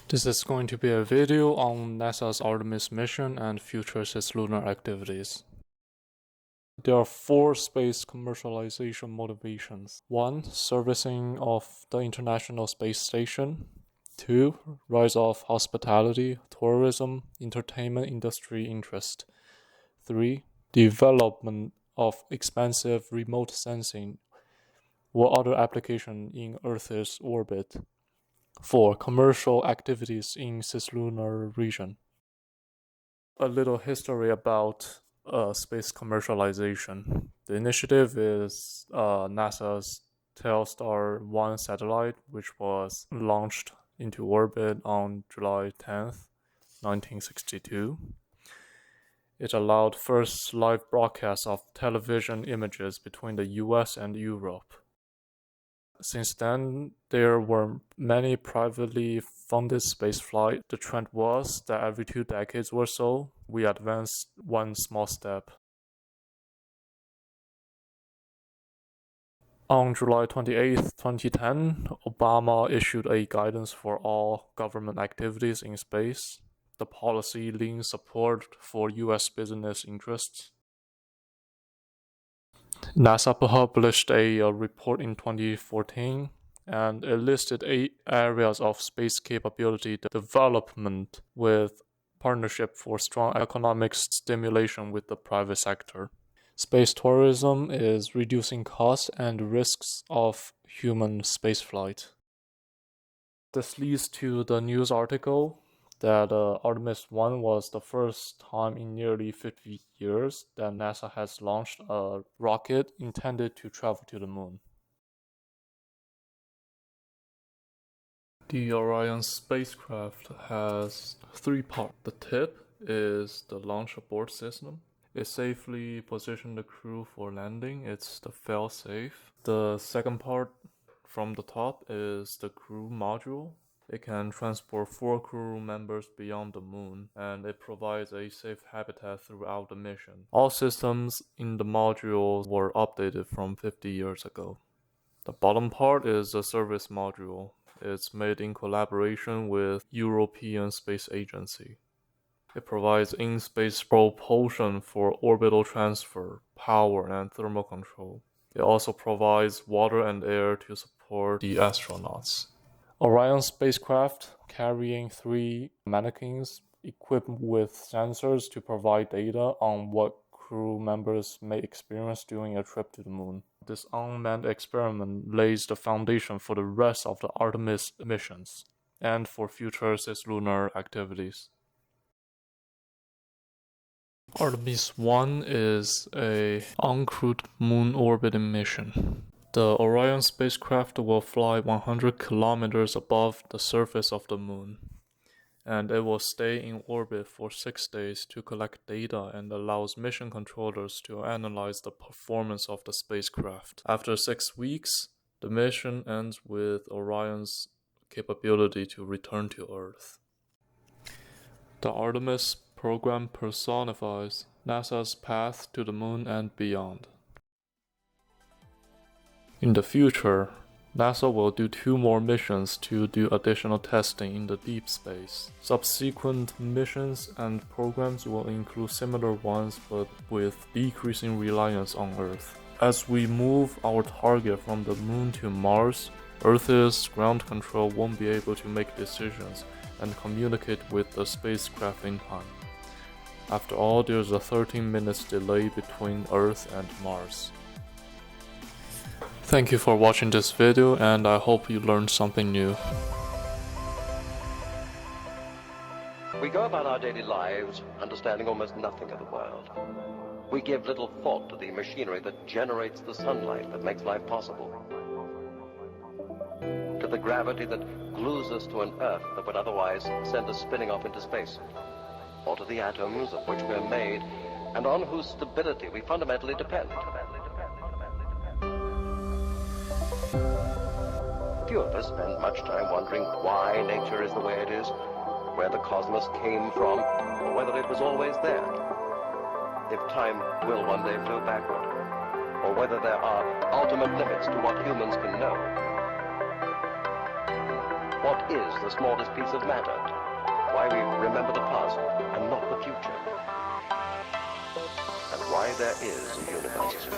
This is going to be a video on NASA's Artemis mission and future Cislunar activities. There are 4 space commercialization motivations. 1. Servicing of the International Space Station. 2. Rise of hospitality, tourism, entertainment industry interest. 3. Development of expansive remote sensing or other application in Earth's orbit. 4. Commercial activities in Cislunar region. A little history about space commercialization. The initiative is NASA's Telstar 1 satellite, which was launched into orbit on July 10th, 1962. It allowed first live broadcasts of television images between the US and Europe. Since then, there were many privately funded spaceflight. The trend was that every 2 decades or so, we advanced one small step. On July 28, 2010, Obama issued a guidance for all government activities in space. The policy leans support for US business interests. NASA published a report in 2014, and it listed 8 areas of space capability development with partnership for strong economic stimulation with the private sector. Space tourism is reducing costs and risks of human spaceflight. This leads to the news article that Artemis I was the first time in nearly 50 years that NASA has launched a rocket intended to travel to the moon. The Orion spacecraft has 3 parts. The tip is the launch abort system. It safely positions the crew for landing. It's the fail-safe. The second part from the top is the crew module. It can transport 4 crew members beyond the moon, and it provides a safe habitat throughout the mission. All systems in the module were updated from 50 years ago. The bottom part is the service module. It's made in collaboration with European Space Agency. It provides in-space propulsion for orbital transfer, power, and thermal control. It also provides water and air to support the astronauts. Orion spacecraft carrying 3 mannequins equipped with sensors to provide data on what crew members may experience during a trip to the moon. This unmanned experiment lays the foundation for the rest of the Artemis missions and for future Cislunar activities. Artemis I is a uncrewed moon orbiting mission. The Orion spacecraft will fly 100 kilometers above the surface of the moon, and it will stay in orbit for 6 days to collect data and allows mission controllers to analyze the performance of the spacecraft. After 6 weeks, the mission ends with Orion's capability to return to Earth. The Artemis program personifies NASA's path to the moon and beyond. In the future, NASA will do 2 more missions to do additional testing in the deep space. Subsequent missions and programs will include similar ones but with decreasing reliance on Earth. As we move our target from the moon to Mars, Earth's ground control won't be able to make decisions and communicate with the spacecraft in time. After all, there's a 13 minutes delay between Earth and Mars. Thank you for watching this video, and I hope you learned something new. We go about our daily lives understanding almost nothing of the world. We give little thought to the machinery that generates the sunlight that makes life possible, to the gravity that glues us to an Earth that would otherwise send us spinning off into space, or to the atoms of which we're made and on whose stability we fundamentally depend. Few of us spend much time wondering why nature is the way it is, where the cosmos came from, or whether it was always there. If time will one day flow backward, or whether there are ultimate limits to what humans can know. What is the smallest piece of matter, why we remember the past and not the future, and why there is a universe.